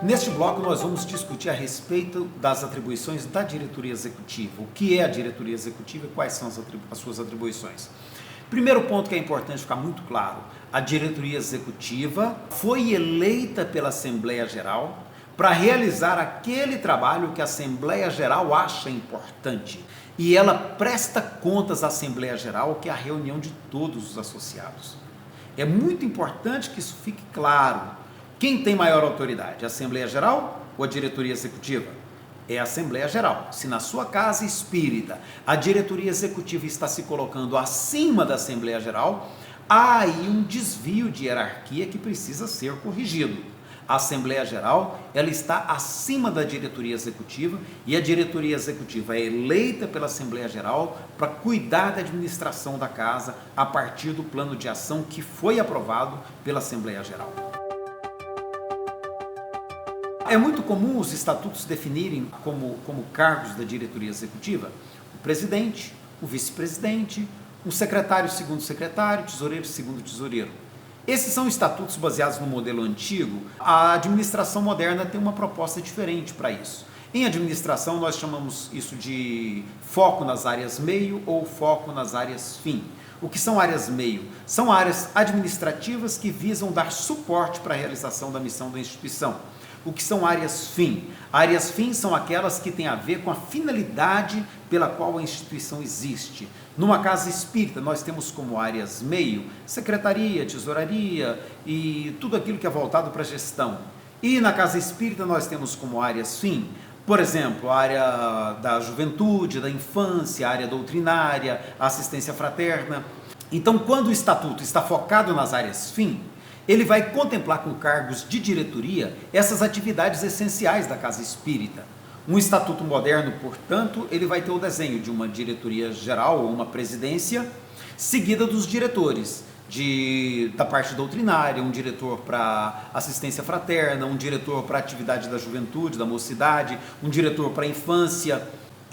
Neste bloco nós vamos discutir a respeito das atribuições da diretoria executiva. O que é a diretoria executiva e quais são as suas atribuições. Primeiro ponto que é importante ficar muito claro, a diretoria executiva foi eleita pela Assembleia Geral para realizar aquele trabalho que a Assembleia Geral acha importante. E ela presta contas à Assembleia Geral, que é a reunião de todos os associados. É muito importante que isso fique claro. Quem tem maior autoridade, a Assembleia Geral ou a diretoria executiva? É a Assembleia Geral. Se na sua casa espírita a diretoria executiva está se colocando acima da Assembleia Geral, há aí um desvio de hierarquia que precisa ser corrigido. A Assembleia Geral, ela está acima da diretoria executiva e a diretoria executiva é eleita pela Assembleia Geral para cuidar da administração da casa a partir do plano de ação que foi aprovado pela Assembleia Geral. É muito comum os estatutos definirem como cargos da diretoria executiva o presidente, o vice-presidente, um secretário segundo secretário, tesoureiro segundo tesoureiro. Esses são estatutos baseados no modelo antigo. A administração moderna tem uma proposta diferente para isso. Em administração nós chamamos isso de foco nas áreas meio ou foco nas áreas fim. O que são áreas meio? São áreas administrativas que visam dar suporte para a realização da missão da instituição. O que são áreas fim? Áreas fim são aquelas que têm a ver com a finalidade pela qual a instituição existe. Numa casa espírita, nós temos como áreas meio, secretaria, tesouraria e tudo aquilo que é voltado para a gestão. E na casa espírita nós temos como áreas fim, por exemplo, a área da juventude, da infância, a área doutrinária, a assistência fraterna. Então, quando o estatuto está focado nas áreas fim, ele vai contemplar com cargos de diretoria essas atividades essenciais da casa espírita. Um estatuto moderno, portanto, ele vai ter o desenho de uma diretoria geral ou uma presidência, seguida dos diretores da parte doutrinária, um diretor para assistência fraterna, um diretor para atividade da juventude, da mocidade, um diretor para a infância.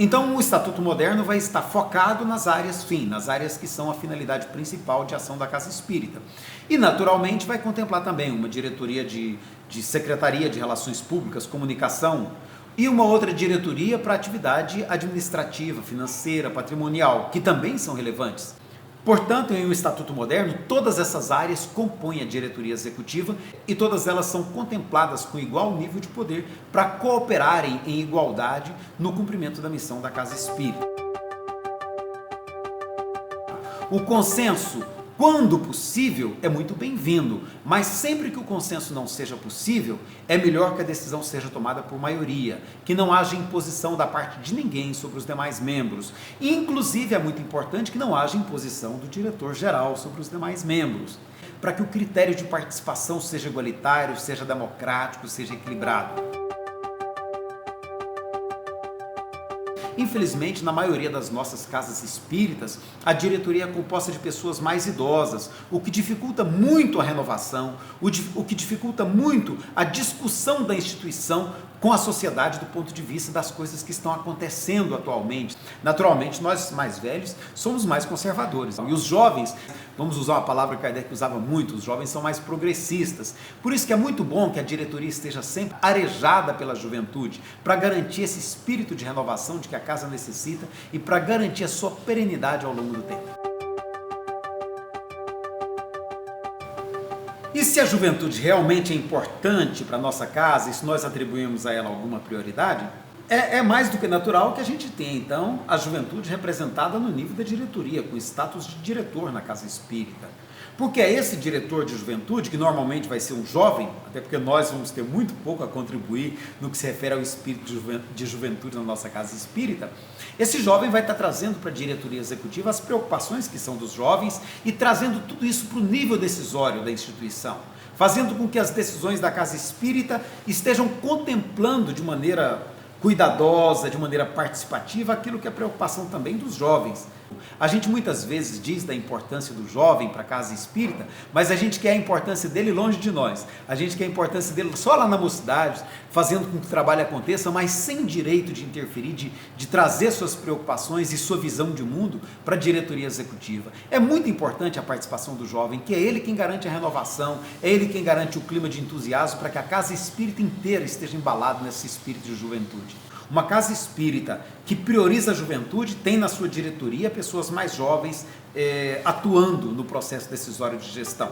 Então, o Estatuto Moderno vai estar focado nas áreas fim, nas áreas que são a finalidade principal de ação da Casa Espírita. E, naturalmente, vai contemplar também uma diretoria de Secretaria de Relações Públicas, Comunicação, e uma outra diretoria para atividade administrativa, financeira, patrimonial, que também são relevantes. Portanto, em um Estatuto Moderno, todas essas áreas compõem a diretoria executiva e todas elas são contempladas com igual nível de poder para cooperarem em igualdade no cumprimento da missão da Casa Espírita. O consenso, quando possível, é muito bem-vindo, mas sempre que o consenso não seja possível, é melhor que a decisão seja tomada por maioria, que não haja imposição da parte de ninguém sobre os demais membros. E, inclusive, é muito importante que não haja imposição do diretor-geral sobre os demais membros, para que o critério de participação seja igualitário, seja democrático, seja equilibrado. Infelizmente, na maioria das nossas casas espíritas, a diretoria é composta de pessoas mais idosas, o que dificulta muito a renovação, o que dificulta muito a discussão da instituição com a sociedade do ponto de vista das coisas que estão acontecendo atualmente. Naturalmente, nós mais velhos somos mais conservadores. E os jovens, vamos usar uma palavra que Kardec usava muito, os jovens são mais progressistas. Por isso que é muito bom que a diretoria esteja sempre arejada pela juventude, para garantir esse espírito de renovação de que a casa necessita e para garantir a sua perenidade ao longo do tempo. E se a juventude realmente é importante para a nossa casa e se nós atribuímos a ela alguma prioridade, é mais do que natural que a gente tenha, então, a juventude representada no nível da diretoria, com status de diretor na casa espírita. Porque é esse diretor de juventude, que normalmente vai ser um jovem, até porque nós vamos ter muito pouco a contribuir no que se refere ao espírito de juventude na nossa casa espírita, esse jovem vai estar trazendo para a diretoria executiva as preocupações que são dos jovens e trazendo tudo isso para o nível decisório da instituição, fazendo com que as decisões da casa espírita estejam contemplando de maneira cuidadosa, de maneira participativa, aquilo que é preocupação também dos jovens, A gente muitas vezes diz da importância do jovem para a casa espírita, mas a gente quer a importância dele longe de nós. A gente quer a importância dele só lá na mocidade, fazendo com que o trabalho aconteça, mas sem direito de interferir, de trazer suas preocupações e sua visão de mundo para a diretoria executiva. É muito importante a participação do jovem, que é ele quem garante a renovação, é ele quem garante o clima de entusiasmo para que a casa espírita inteira esteja embalada nesse espírito de juventude. Uma casa espírita que prioriza a juventude tem na sua diretoria pessoas mais jovens atuando no processo decisório de gestão.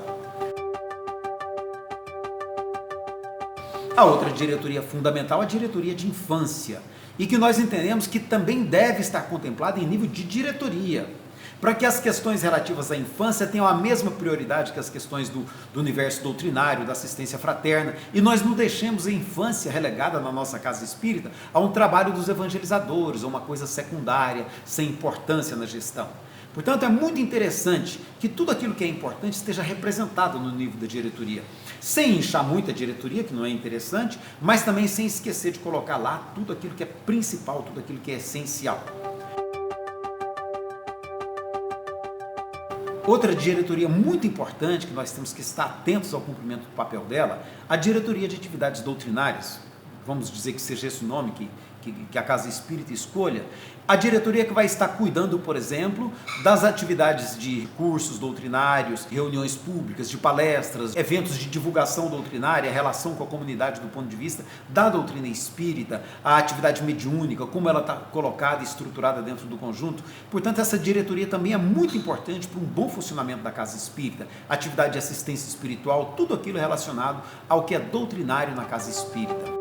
A outra diretoria fundamental é a diretoria de infância, e que nós entendemos que também deve estar contemplada em nível de diretoria, para que as questões relativas à infância tenham a mesma prioridade que as questões do universo doutrinário, da assistência fraterna, e nós não deixemos a infância relegada na nossa casa espírita a um trabalho dos evangelizadores, a uma coisa secundária, sem importância na gestão. Portanto, é muito interessante que tudo aquilo que é importante esteja representado no nível da diretoria, sem inchar muito a diretoria, que não é interessante, mas também sem esquecer de colocar lá tudo aquilo que é principal, tudo aquilo que é essencial. Outra diretoria muito importante, que nós temos que estar atentos ao cumprimento do papel dela, a diretoria de atividades doutrinárias, vamos dizer que seja esse o nome que a casa espírita escolha, a diretoria que vai estar cuidando, por exemplo, das atividades de cursos doutrinários, reuniões públicas, de palestras, eventos de divulgação doutrinária, a relação com a comunidade do ponto de vista da doutrina espírita, a atividade mediúnica, como ela está colocada e estruturada dentro do conjunto. Portanto, essa diretoria também é muito importante para um bom funcionamento da casa espírita, atividade de assistência espiritual, tudo aquilo relacionado ao que é doutrinário na casa espírita.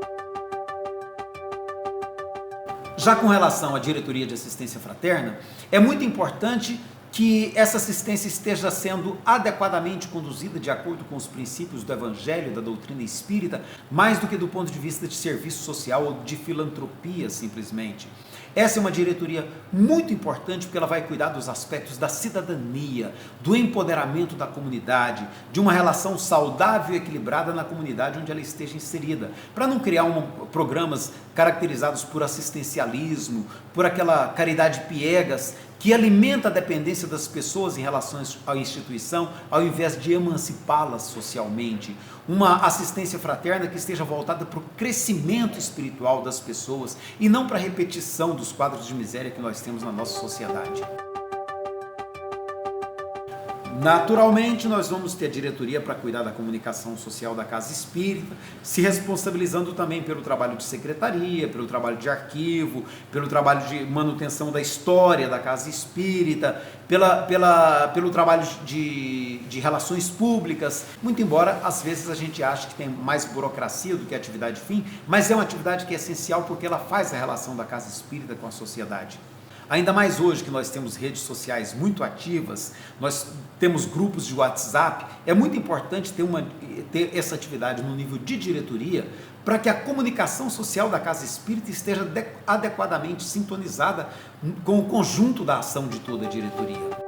Já com relação à diretoria de assistência fraterna, é muito importante que essa assistência esteja sendo adequadamente conduzida de acordo com os princípios do Evangelho, da doutrina espírita, mais do que do ponto de vista de serviço social ou de filantropia, simplesmente. Essa é uma diretoria muito importante porque ela vai cuidar dos aspectos da cidadania, do empoderamento da comunidade, de uma relação saudável e equilibrada na comunidade onde ela esteja inserida, para não criar programas caracterizados por assistencialismo, por aquela caridade piegas, que alimenta a dependência das pessoas em relação à instituição, ao invés de emancipá-las socialmente. Uma assistência fraterna que esteja voltada para o crescimento espiritual das pessoas e não para a repetição dos quadros de miséria que nós temos na nossa sociedade. Naturalmente, nós vamos ter a diretoria para cuidar da comunicação social da casa espírita, se responsabilizando também pelo trabalho de secretaria, pelo trabalho de arquivo, pelo trabalho de manutenção da história da casa espírita, pelo trabalho de relações públicas, muito embora às vezes a gente ache que tem mais burocracia do que atividade fim, mas é uma atividade que é essencial porque ela faz a relação da casa espírita com a sociedade. Ainda mais hoje que nós temos redes sociais muito ativas, nós temos grupos de WhatsApp, é muito importante ter essa atividade no nível de diretoria para que a comunicação social da casa espírita esteja adequadamente sintonizada com o conjunto da ação de toda a diretoria.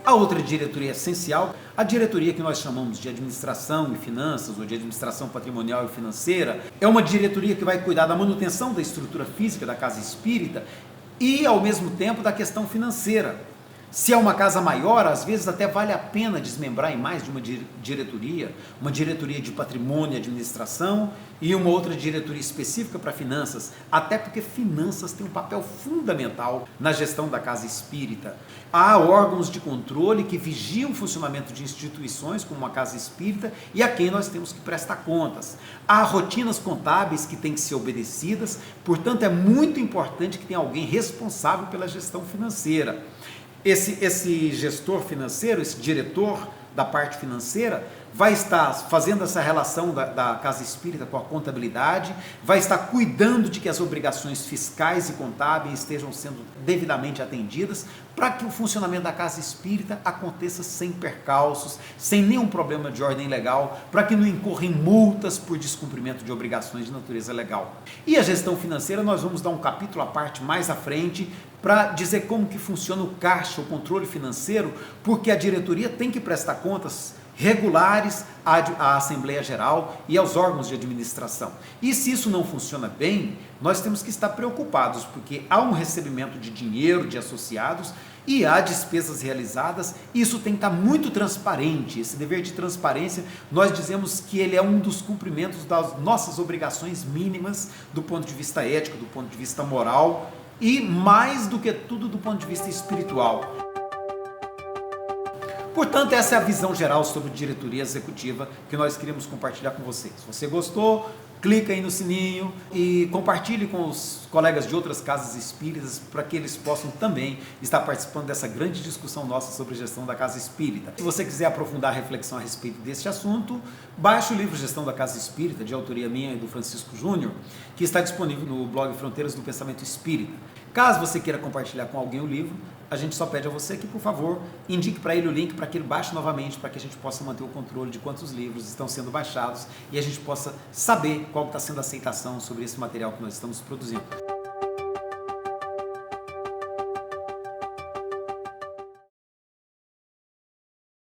A outra diretoria essencial, a diretoria que nós chamamos de administração e finanças, ou de administração patrimonial e financeira, é uma diretoria que vai cuidar da manutenção da estrutura física da casa espírita e, ao mesmo tempo, da questão financeira. Se é uma casa maior, às vezes até vale a pena desmembrar em mais de uma diretoria de patrimônio e administração e uma outra diretoria específica para finanças, até porque finanças têm um papel fundamental na gestão da casa espírita. Há órgãos de controle que vigiam o funcionamento de instituições como uma casa espírita e a quem nós temos que prestar contas. Há rotinas contábeis que têm que ser obedecidas, portanto é muito importante que tenha alguém responsável pela gestão financeira. Esse gestor financeiro, esse diretor da parte financeira, vai estar fazendo essa relação da casa espírita com a contabilidade, vai estar cuidando de que as obrigações fiscais e contábeis estejam sendo devidamente atendidas, para que o funcionamento da casa espírita aconteça sem percalços, sem nenhum problema de ordem legal, para que não incorra em multas por descumprimento de obrigações de natureza legal. E a gestão financeira, nós vamos dar um capítulo à parte mais à frente, para dizer como que funciona o caixa, o controle financeiro, porque a diretoria tem que prestar contas regulares à Assembleia Geral e aos órgãos de administração. E se isso não funciona bem, nós temos que estar preocupados, porque há um recebimento de dinheiro de associados e há despesas realizadas, e isso tem que estar muito transparente. Esse dever de transparência, nós dizemos que ele é um dos cumprimentos das nossas obrigações mínimas do ponto de vista ético, do ponto de vista moral e, mais do que tudo, do ponto de vista espiritual. Portanto, essa é a visão geral sobre diretoria executiva que nós queríamos compartilhar com vocês. Se você gostou, clica aí no sininho e compartilhe com os colegas de outras casas espíritas para que eles possam também estar participando dessa grande discussão nossa sobre gestão da casa espírita. Se você quiser aprofundar a reflexão a respeito deste assunto, baixe o livro Gestão da Casa Espírita, de autoria minha e do Francisco Júnior, que está disponível no blog Fronteiras do Pensamento Espírita. Caso você queira compartilhar com alguém o livro, a gente só pede a você que, por favor, indique para ele o link para que ele baixe novamente, para que a gente possa manter o controle de quantos livros estão sendo baixados e a gente possa saber qual está sendo a aceitação sobre esse material que nós estamos produzindo.